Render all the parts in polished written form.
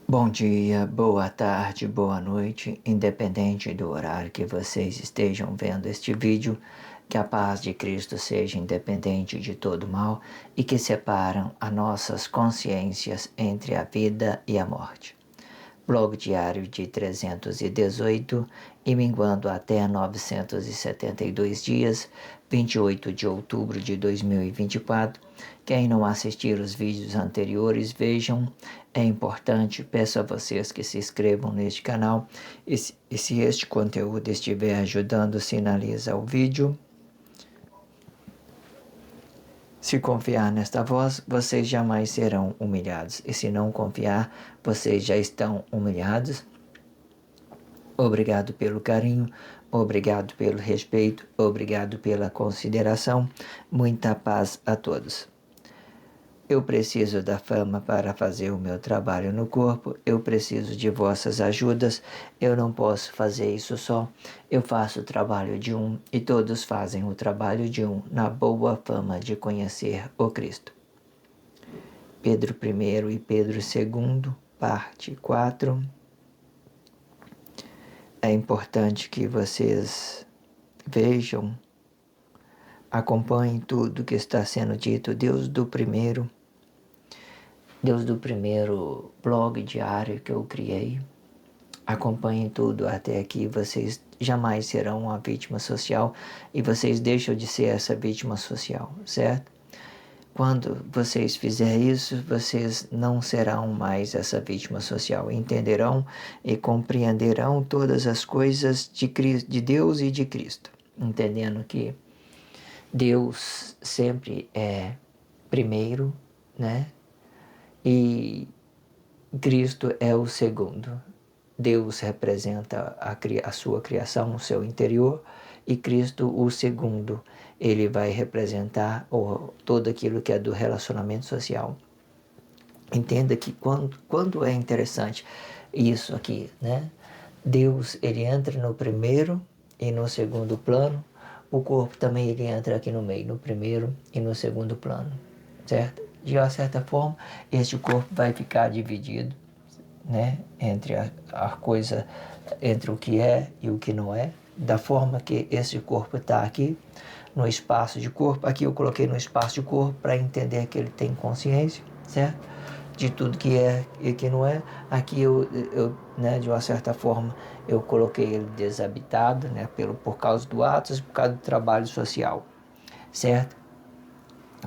Bom dia, boa tarde, boa noite, independente do horário que vocês estejam vendo este vídeo, que a paz de Cristo seja independente de todo mal e que separam as nossas consciências entre a vida e a morte. Blog diário de 318 e minguando até 972 dias, 28 de outubro de 2024. Quem não assistir os vídeos anteriores, vejam. É importante, peço a vocês que se inscrevam neste canal. E se este conteúdo estiver ajudando, sinaliza o vídeo. Se confiar nesta voz, vocês jamais serão humilhados. E se não confiar, vocês já estão humilhados. Obrigado pelo carinho, obrigado pelo respeito, obrigado pela consideração. Muita paz a todos. Eu preciso da fama para fazer o meu trabalho no corpo, eu preciso de vossas ajudas, eu não posso fazer isso só, eu faço o trabalho de um e todos fazem o trabalho de um na boa fama de conhecer o Cristo. Pedro I e Pedro II, parte 4. É importante que vocês vejam, acompanhem tudo que está sendo dito, Deus do primeiro blog diário que eu criei. Acompanhem tudo até aqui, vocês jamais serão uma vítima social e vocês deixam de ser essa vítima social, certo? Quando vocês fizerem isso, vocês não serão mais essa vítima social, entenderão e compreenderão todas as coisas de Deus e de Cristo, entendendo que Deus sempre é primeiro, né? E Cristo é o segundo. Deus representa a sua criação, o seu interior, e Cristo o segundo. Ele vai representar tudo aquilo que é do relacionamento social. Entenda que quando é interessante isso aqui, né? Deus, ele entra no primeiro e no segundo plano. O corpo também ele entra aqui no meio, no primeiro e no segundo plano, certo? De uma certa forma, este corpo vai ficar dividido, né? Entre a coisa, entre o que é e o que não é. Da forma que esse corpo está aqui, no espaço de corpo. Aqui eu coloquei no espaço de corpo para entender que ele tem consciência, certo? De tudo que é e que não é. Aqui eu né, de uma certa forma, eu coloquei ele desabitado, né, por causa do atos, por causa do trabalho social, certo?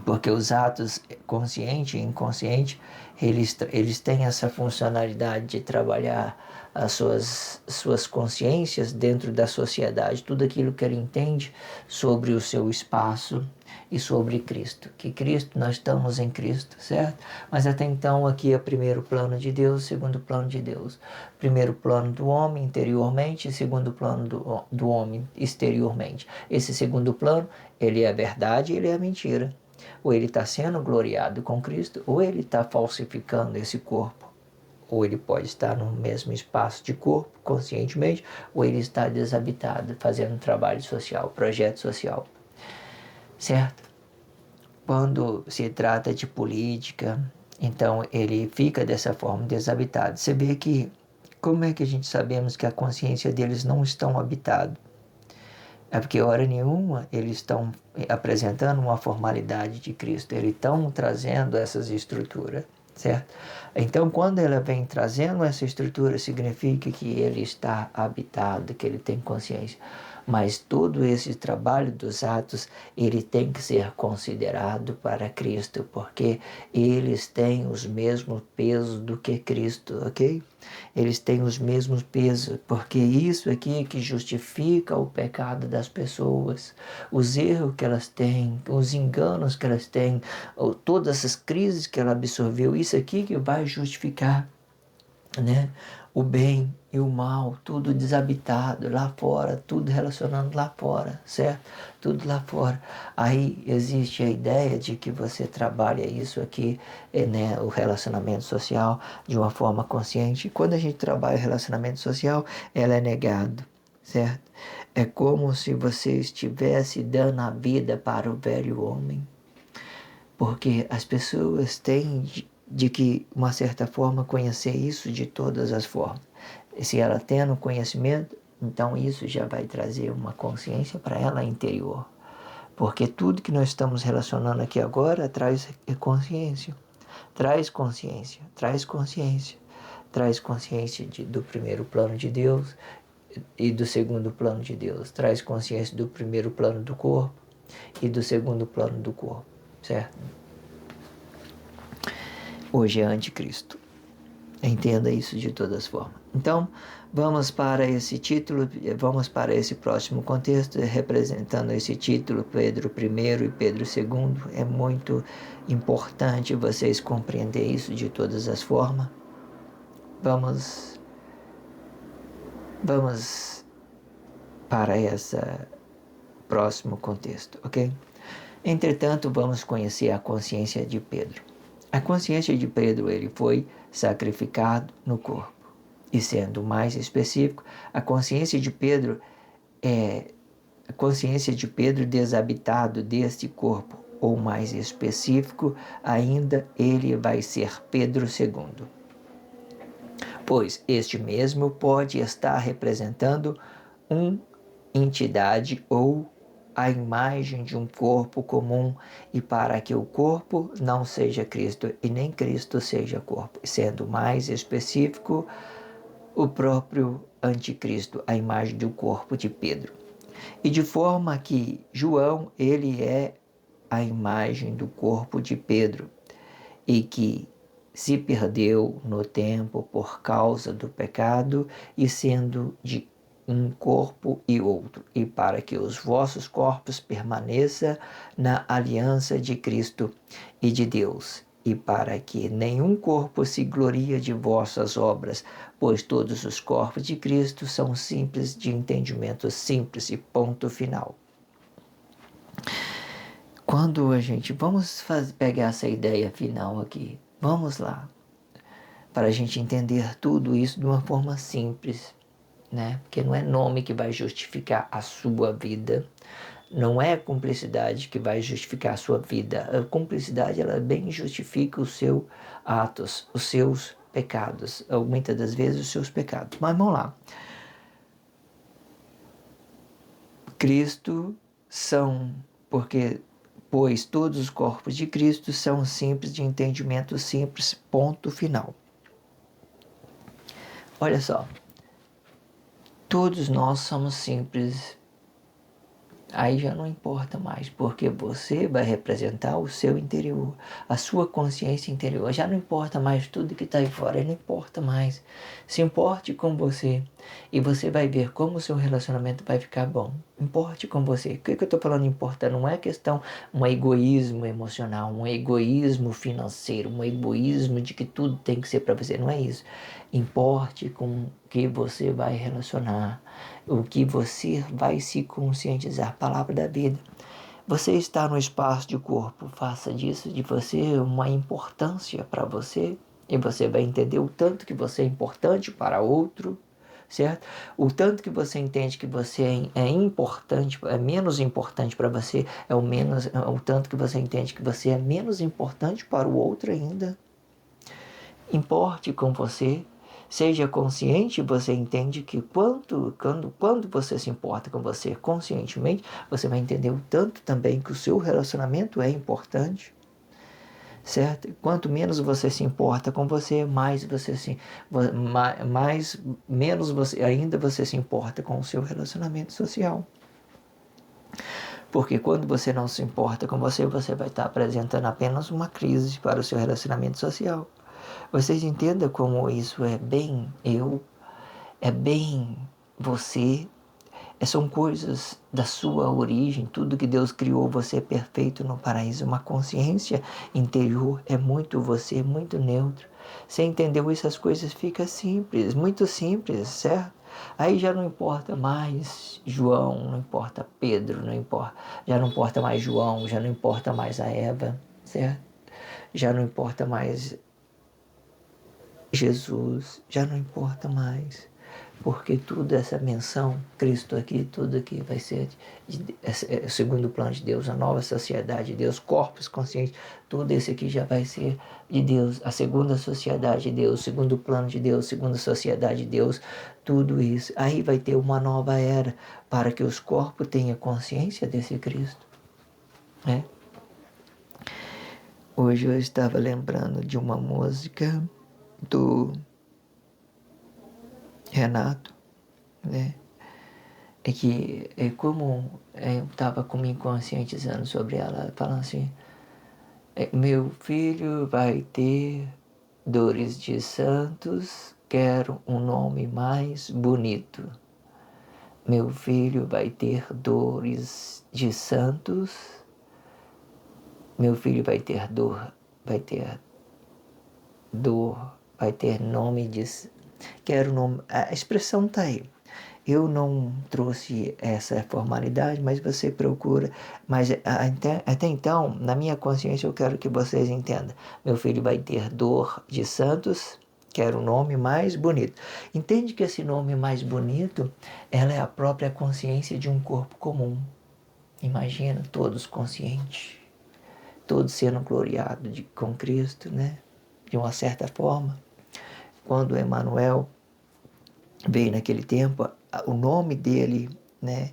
Porque os atos consciente e inconsciente, eles têm essa funcionalidade de trabalhar as suas consciências dentro da sociedade, tudo aquilo que ele entende sobre o seu espaço e sobre Cristo. Que Cristo, nós estamos em Cristo, certo? Mas até então aqui é primeiro plano de Deus, segundo plano de Deus. Primeiro plano do homem interiormente, segundo plano do homem exteriormente. Esse segundo plano, ele é a verdade e ele é a mentira. Ou ele está sendo gloriado com Cristo, ou ele está falsificando esse corpo. Ou ele pode estar no mesmo espaço de corpo, conscientemente, ou ele está desabitado, fazendo trabalho social, projeto social. Certo? Quando se trata de política, então ele fica dessa forma, desabitado. Você vê que, como é que a gente sabemos que a consciência deles não estão habitados? É porque, hora nenhuma, eles estão apresentando uma formalidade de Cristo. Eles estão trazendo essas estruturas, certo? Então, quando ela vem trazendo essa estrutura, significa que ele está habitado, que ele tem consciência. Mas todo esse trabalho dos atos, ele tem que ser considerado para Cristo, porque eles têm os mesmos pesos do que Cristo, ok? Eles têm os mesmos pesos, porque isso aqui que justifica o pecado das pessoas, os erros que elas têm, os enganos que elas têm, todas as crises que ela absorveu, isso aqui que vai justificar né? O bem e o mal, tudo desabitado lá fora, tudo relacionando lá fora, certo? Tudo lá fora. Aí existe a ideia de que você trabalha isso aqui, né? O relacionamento social de uma forma consciente. Quando a gente trabalha o relacionamento social, ela é negado, certo? É como se você estivesse dando a vida para o velho homem, porque as pessoas têm de que, uma certa forma, conhecer isso de todas as formas. E se ela tem o conhecimento, então isso já vai trazer uma consciência para ela interior. Porque tudo que nós estamos relacionando aqui agora traz consciência. Traz consciência, traz consciência. Traz consciência do primeiro plano de Deus e do segundo plano de Deus. Traz consciência do primeiro plano do corpo e do segundo plano do corpo, certo? Hoje é anticristo. Entenda isso de todas formas. Então, vamos para esse título, vamos para esse próximo contexto, representando esse título, Pedro I e Pedro II. É muito importante vocês compreenderem isso de todas as formas. Vamos para esse próximo contexto, ok? Entretanto, vamos conhecer a consciência de Pedro. A consciência de Pedro, ele foi sacrificado no corpo. E sendo mais específico, a consciência de Pedro é a consciência de Pedro desabitado deste corpo, ou mais específico ainda, ele vai ser Pedro II. Pois este mesmo pode estar representando uma entidade ou a imagem de um corpo comum, e para que o corpo não seja Cristo e nem Cristo seja corpo, sendo mais específico, o próprio anticristo, a imagem do corpo de Pedro. E de forma que João, ele é a imagem do corpo de Pedro, e que se perdeu no tempo por causa do pecado, e sendo de um corpo e outro, e para que os vossos corpos permaneçam na aliança de Cristo e de Deus, e para que nenhum corpo se glorie de vossas obras, pois todos os corpos de Cristo são simples, de entendimento simples, e ponto final. Quando a gente, pegar essa ideia final aqui, vamos lá, para a gente entender tudo isso de uma forma simples, né? Porque não é nome que vai justificar a sua vida, não é a cumplicidade que vai justificar a sua vida. A cumplicidade, ela bem justifica os seus atos, os seus pecados, ou muitas das vezes os seus pecados. Mas vamos lá. Cristo são, pois todos os corpos de Cristo são simples, de entendimento simples, ponto final. Olha só, todos nós somos simples. Aí já não importa mais, porque você vai representar o seu interior, a sua consciência interior. Já não importa mais tudo que está aí fora, não importa mais. Se importe com você, e você vai ver como o seu relacionamento vai ficar bom. Importe com você. O que eu estou falando importa? Não é questão um egoísmo emocional, um egoísmo financeiro, um egoísmo de que tudo tem que ser para você. Não é isso. Importe com que você vai relacionar, o que você vai se conscientizar. Palavra da vida. Você está no espaço de corpo, faça disso de você uma importância para você, e você vai entender o tanto que você é importante para outro, certo? O tanto que você entende que você é importante, é menos importante para você, o tanto que você entende que você é menos importante para o outro ainda. Importe com você. Seja consciente, você entende que quando você se importa com você conscientemente, você vai entender o tanto também que o seu relacionamento é importante, certo? Quanto menos você se importa com você, menos você se importa com o seu relacionamento social. Porque quando você não se importa com você, você vai estar apresentando apenas uma crise para o seu relacionamento social. Vocês entendam como isso é bem eu, é bem você, São coisas da sua origem, tudo que Deus criou, você é perfeito no paraíso. Uma consciência interior é muito você, muito neutro. Você entendeu isso? As coisas ficam simples, muito simples, certo? Aí já não importa mais João, não importa Pedro, não importa, já não importa mais João, já não importa mais a Eva, certo? Já não importa mais Jesus, já não importa mais, porque tudo essa menção, Cristo aqui, tudo aqui vai ser o segundo plano de Deus, a nova sociedade de Deus, corpos conscientes, tudo isso aqui já vai ser de Deus, a segunda sociedade de Deus, o segundo plano de Deus, a segunda sociedade de Deus, tudo isso. Aí vai ter uma nova era para que os corpos tenham consciência desse Cristo, né? Hoje eu estava lembrando de uma música do Renato, né? É que como eu estava me conscientizando sobre ela, falando assim, meu filho vai ter dores de santos, quero um nome mais bonito. Meu filho vai ter dores de santos, meu filho vai ter dor, vai ter nome de... Quero nome... A expressão está aí. Eu não trouxe essa formalidade, mas você procura. Mas até então, na minha consciência, eu quero que vocês entendam. Meu filho vai ter dor de santos, quero um nome mais bonito. Entende que esse nome mais bonito, ela é a própria consciência de um corpo comum. Imagina, todos conscientes, todos sendo gloriados com Cristo, né? De uma certa forma. Quando Emmanuel veio naquele tempo, o nome dele, né,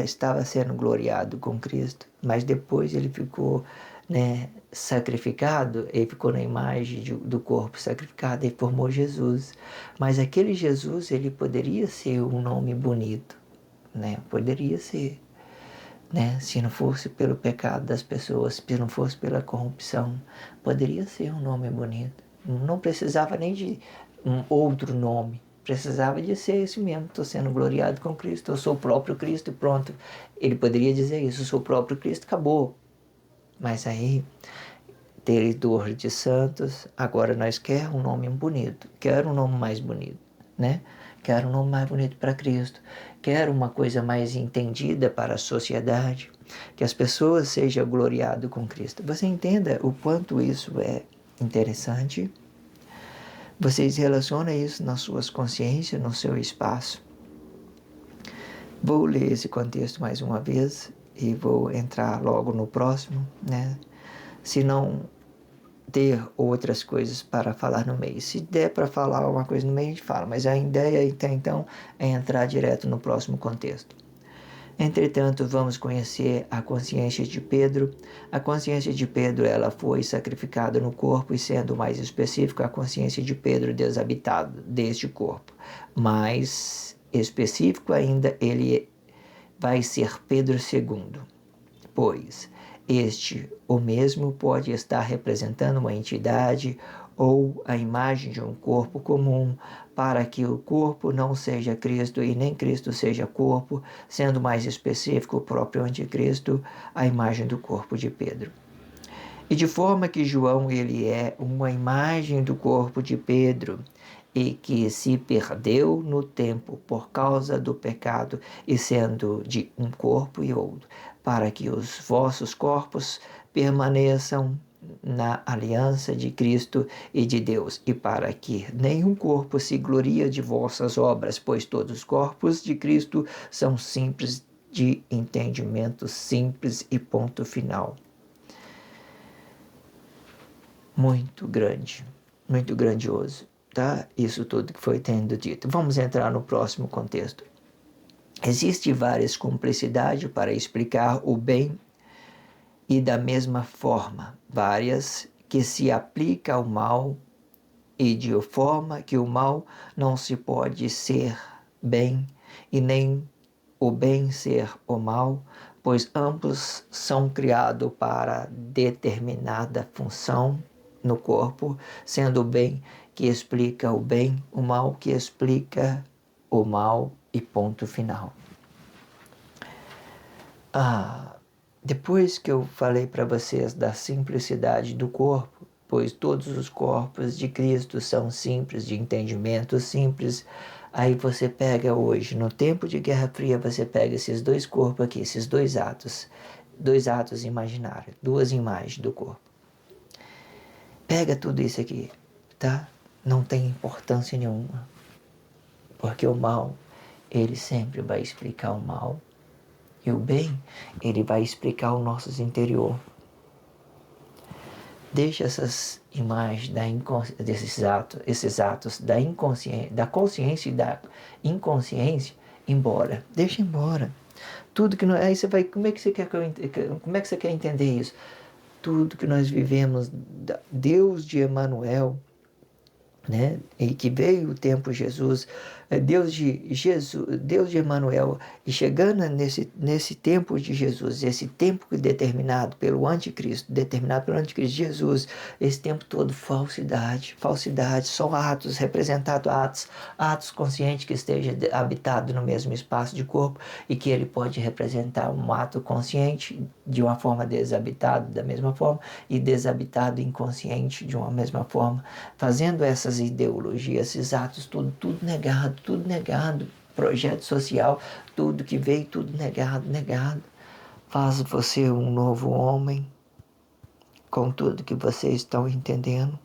estava sendo gloriado com Cristo, mas depois ele ficou, né, sacrificado, ele ficou na imagem do corpo sacrificado e formou Jesus. Mas aquele Jesus, ele poderia ser um nome bonito, né, poderia ser, né, se não fosse pelo pecado das pessoas, se não fosse pela corrupção, poderia ser um nome bonito. Não precisava nem de um outro nome. Precisava de ser esse mesmo. Estou sendo gloriado com Cristo. Eu sou o próprio Cristo e pronto. Ele poderia dizer isso. Eu sou o próprio Cristo. Acabou. Mas aí, ter dor de santos. Agora nós quer um nome bonito. Quero um nome mais bonito, né? Quero um nome mais bonito para Cristo. Quero uma coisa mais entendida para a sociedade. Que as pessoas sejam gloriadas com Cristo. Você entenda o quanto isso é interessante? Vocês relacionam isso nas suas consciências, no seu espaço. Vou ler esse contexto mais uma vez e vou entrar logo no próximo, né? Se não ter outras coisas para falar no meio. Se der para falar uma coisa no meio, a gente fala, mas a ideia até então é entrar direto no próximo contexto. Entretanto, vamos conhecer a consciência de Pedro. A consciência de Pedro, ela foi sacrificada no corpo e, sendo mais específico, a consciência de Pedro desabitado deste corpo. Mais específico ainda, ele vai ser Pedro II, pois este, o mesmo, pode estar representando uma entidade ou a imagem de um corpo comum, para que o corpo não seja Cristo e nem Cristo seja corpo, sendo mais específico o próprio anticristo, a imagem do corpo de Pedro. E de forma que João ele é uma imagem do corpo de Pedro e que se perdeu no tempo por causa do pecado e sendo de um corpo e outro, para que os vossos corpos permaneçam na aliança de Cristo e de Deus, e para que nenhum corpo se glorie de vossas obras, pois todos os corpos de Cristo são simples, de entendimento simples e ponto final. Muito grande, muito grandioso, tá? Isso tudo que foi tendo dito. Vamos entrar no próximo contexto. Existem várias cumplicidades para explicar o bem e da mesma forma, várias que se aplica ao mal e de forma que o mal não se pode ser bem e nem o bem ser o mal, pois ambos são criados para determinada função no corpo, sendo o bem que explica o bem, o mal que explica o mal e ponto final. depois que eu falei para vocês da simplicidade do corpo, pois todos os corpos de Cristo são simples, de entendimento simples, aí você pega hoje, no tempo de Guerra Fria, você pega esses dois corpos aqui, esses dois atos imaginários, duas imagens do corpo. Pega tudo isso aqui, tá? Não tem importância nenhuma, porque o mal, ele sempre vai explicar o mal, e o bem, ele vai explicar o nosso interior. Deixa essas imagens esses atos da inconsciência, da consciência e da inconsciência embora. Deixa embora. Tudo que nós, aí você vai, como é que você quer entender isso? Tudo que nós vivemos, Deus de Emanuel, né? E que veio o tempo Jesus, Deus de Emanuel, e chegando nesse tempo de Jesus, esse tempo determinado pelo anticristo, Jesus, esse tempo todo falsidade, só atos, representado atos conscientes que esteja habitado no mesmo espaço de corpo, e que ele pode representar um ato consciente de uma forma desabitado da mesma forma, e desabitado inconsciente de uma mesma forma, fazendo essas ideologias, esses atos, tudo negado, projeto social, tudo que veio, tudo negado. Faz você um novo homem, com tudo que vocês estão entendendo.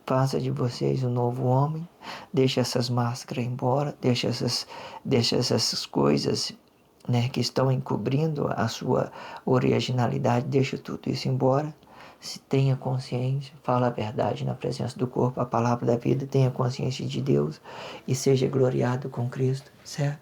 Faça de vocês um novo homem, deixa essas máscaras embora, deixa essas coisas, né, que estão encobrindo a sua originalidade, deixa tudo isso embora. Se tenha consciência, fala a verdade na presença do corpo, a palavra da vida, tenha consciência de Deus e seja gloriado com Cristo, certo?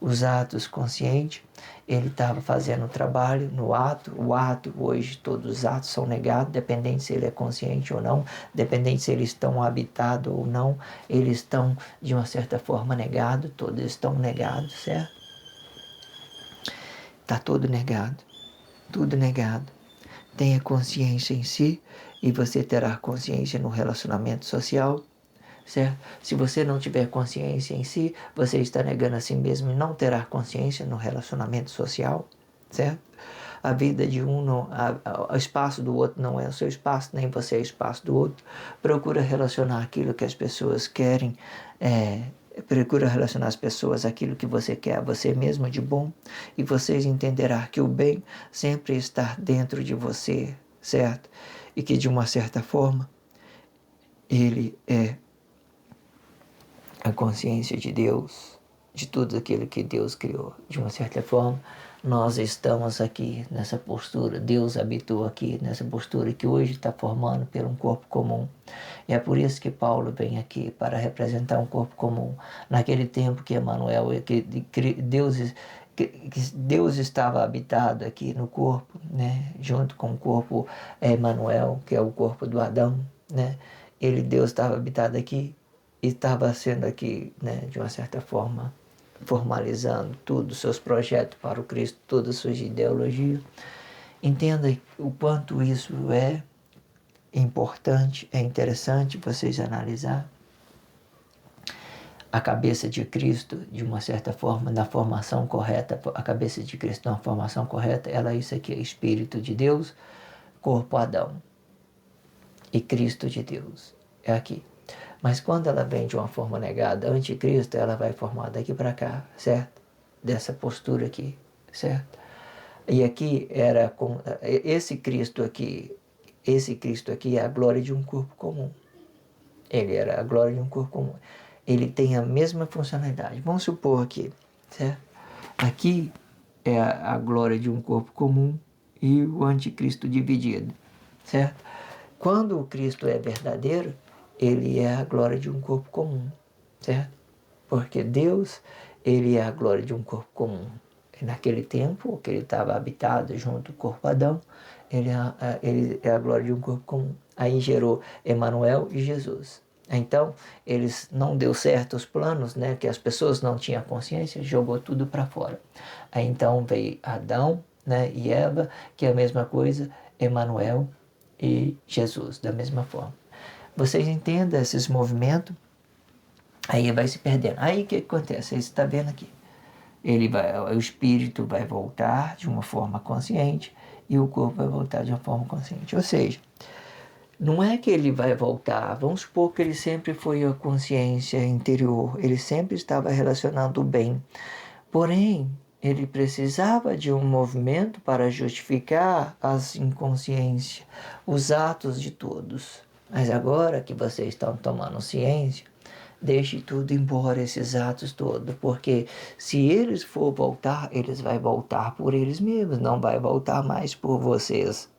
Os atos conscientes, ele estava fazendo o trabalho no ato, o ato, hoje todos os atos são negados, dependente se ele é consciente ou não, dependente se eles estão habitados ou não, eles estão de uma certa forma negados, todos estão negados, certo? Está tudo negado. Tenha consciência em si e você terá consciência no relacionamento social, certo? Se você não tiver consciência em si, você está negando a si mesmo e não terá consciência no relacionamento social, certo? A vida de um, o espaço do outro não é o seu espaço, nem você é o espaço do outro. Procura relacionar aquilo que as pessoas querem, procura relacionar as pessoas àquilo que você quer, a você mesmo de bom, e vocês entenderão que o bem sempre está dentro de você, certo? E que de uma certa forma, ele é a consciência de Deus, de tudo aquilo que Deus criou. De uma certa forma, nós estamos aqui nessa postura, Deus habitou aqui nessa postura que hoje está formando por um corpo comum. E é por isso que Paulo vem aqui, para representar um corpo comum. Naquele tempo que Emanuel, que Deus estava habitado aqui no corpo, né, junto com o corpo Emanuel, que é o corpo do Adão, né, Deus estava habitado aqui, e estava sendo aqui, né, de uma certa forma, formalizando tudo, seus projetos para o Cristo, todas as suas ideologias. Entenda o quanto isso é importante, é interessante vocês analisar. A cabeça de Cristo, de uma certa forma, na formação correta, a cabeça de Cristo na formação correta, ela é isso aqui, é Espírito de Deus, corpo Adão, e Cristo de Deus, é aqui. Mas quando ela vem de uma forma negada, anticristo, ela vai formar daqui para cá, certo? Dessa postura aqui, certo? E aqui era com esse Cristo aqui é a glória de um corpo comum. Ele era a glória de um corpo comum. Ele tem a mesma funcionalidade. Vamos supor aqui, certo? Aqui é a glória de um corpo comum e o anticristo dividido, certo? Quando o Cristo é verdadeiro, ele é a glória de um corpo comum, certo? Porque Deus, ele é a glória de um corpo comum. E naquele tempo, que ele estava habitado junto com o corpo Adão, ele é a glória de um corpo comum. Aí gerou Emanuel e Jesus. Então, eles não deu certo os planos, né? Que as pessoas não tinham consciência, jogou tudo para fora. Aí então veio Adão, né, e Eva, que é a mesma coisa, Emanuel e Jesus, da mesma forma. Vocês entendem esses movimentos, aí vai se perdendo. Aí o que acontece? Você está vendo aqui. o espírito vai voltar de uma forma consciente e o corpo vai voltar de uma forma consciente. Ou seja, não é que ele vai voltar, vamos supor que ele sempre foi a consciência interior, ele sempre estava relacionando o bem. Porém, ele precisava de um movimento para justificar as inconsciências, os atos de todos. Mas agora que vocês estão tomando ciência, deixe tudo embora, esses atos todos, porque se eles for voltar, eles vão voltar por eles mesmos, não vai voltar mais por vocês.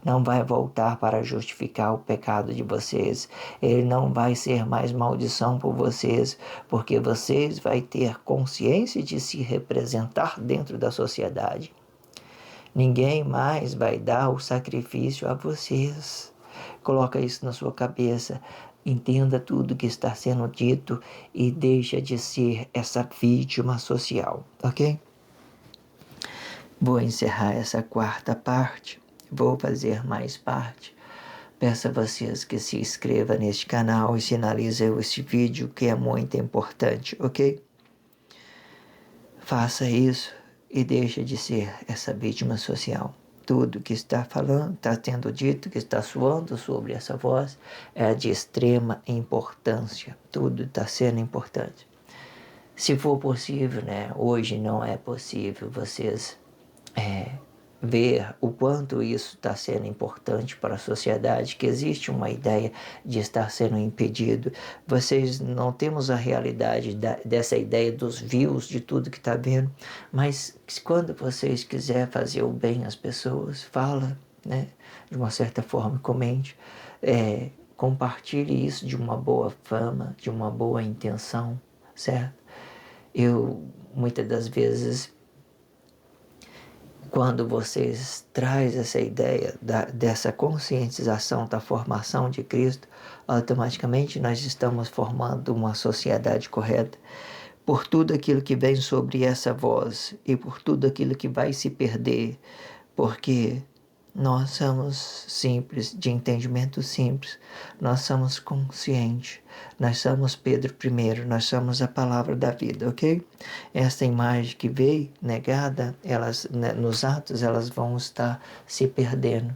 Não vai voltar para justificar o pecado de vocês. Ele não vai ser mais maldição por vocês, porque vocês vão ter consciência de se representar dentro da sociedade. Ninguém mais vai dar o sacrifício a vocês. Coloca isso na sua cabeça. Entenda tudo que está sendo dito e deixa de ser essa vítima social, ok? Vou encerrar essa quarta parte. Vou fazer mais parte. Peço a vocês que se inscrevam neste canal e sinalizem este vídeo, que é muito importante, ok? Faça isso e deixe de ser essa vítima social. Tudo que está falando, está tendo dito, que está soando sobre essa voz é de extrema importância. Tudo está sendo importante. Se for possível, né? Hoje não é possível vocês ver o quanto isso está sendo importante para a sociedade, que existe uma ideia de estar sendo impedido. Vocês não temos a realidade dessa ideia dos views, de tudo que está vendo, mas quando vocês quiserem fazer o bem às pessoas, fala, né? De uma certa forma, comente, compartilhe isso de uma boa fama, de uma boa intenção, certo? Eu, muitas das vezes, quando vocês trazem essa ideia dessa conscientização da formação de Cristo, automaticamente nós estamos formando uma sociedade correta por tudo aquilo que vem sobre essa voz e por tudo aquilo que vai se perder, porque nós somos simples, de entendimento simples, nós somos conscientes, nós somos Pedro I, nós somos a palavra da vida, ok? Essa imagem que veio negada, elas, nos atos, elas vão estar se perdendo.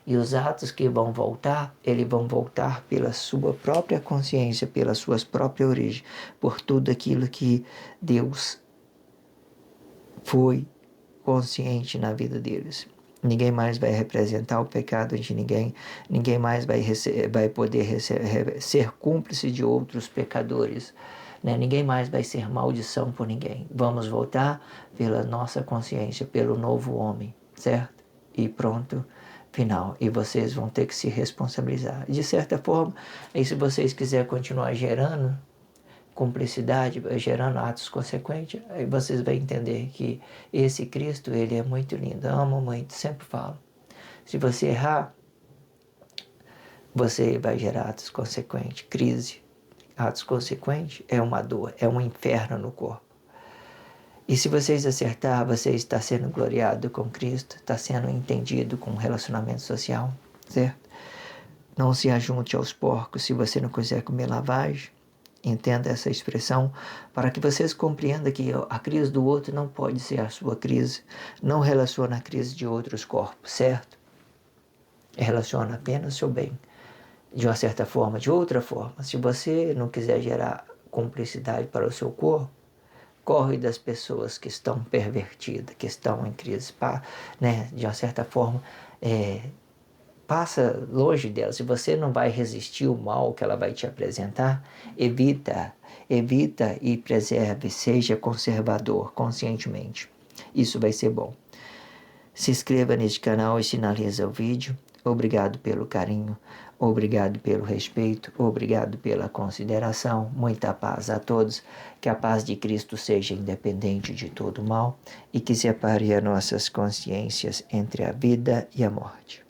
E os atos que vão voltar, eles vão voltar pela sua própria consciência, pelas suas próprias origens, por tudo aquilo que Deus foi consciente na vida deles. Ninguém mais vai representar o pecado de ninguém. Ninguém mais vai poder ser cúmplice de outros pecadores. Né? Ninguém mais vai ser maldição por ninguém. Vamos voltar pela nossa consciência, pelo novo homem, certo? E pronto, final. E vocês vão ter que se responsabilizar. De certa forma, e se vocês quiserem continuar gerando cumplicidade, gerando atos consequentes, aí vocês vão entender que esse Cristo, ele é muito lindo, amo muito, sempre falo. Se você errar, você vai gerar atos consequentes, crise. Atos consequentes é uma dor, é um inferno no corpo. E se vocês acertar, você está sendo gloriado com Cristo, está sendo entendido com um relacionamento social, certo? Não se ajunte aos porcos se você não quiser comer lavagem. Entenda essa expressão para que vocês compreendam que a crise do outro não pode ser a sua crise. Não relaciona a crise de outros corpos, certo? Relaciona apenas o seu bem. De uma certa forma, de outra forma. Se você não quiser gerar cumplicidade para o seu corpo, corre das pessoas que estão pervertidas, que estão em crise. Né? De uma certa forma, passa longe dela. Se você não vai resistir o mal que ela vai te apresentar, evita e preserve, seja conservador conscientemente. Isso vai ser bom. Se inscreva neste canal e sinaliza o vídeo. Obrigado pelo carinho, obrigado pelo respeito, obrigado pela consideração. Muita paz a todos. Que a paz de Cristo seja independente de todo mal e que separe as nossas consciências entre a vida e a morte.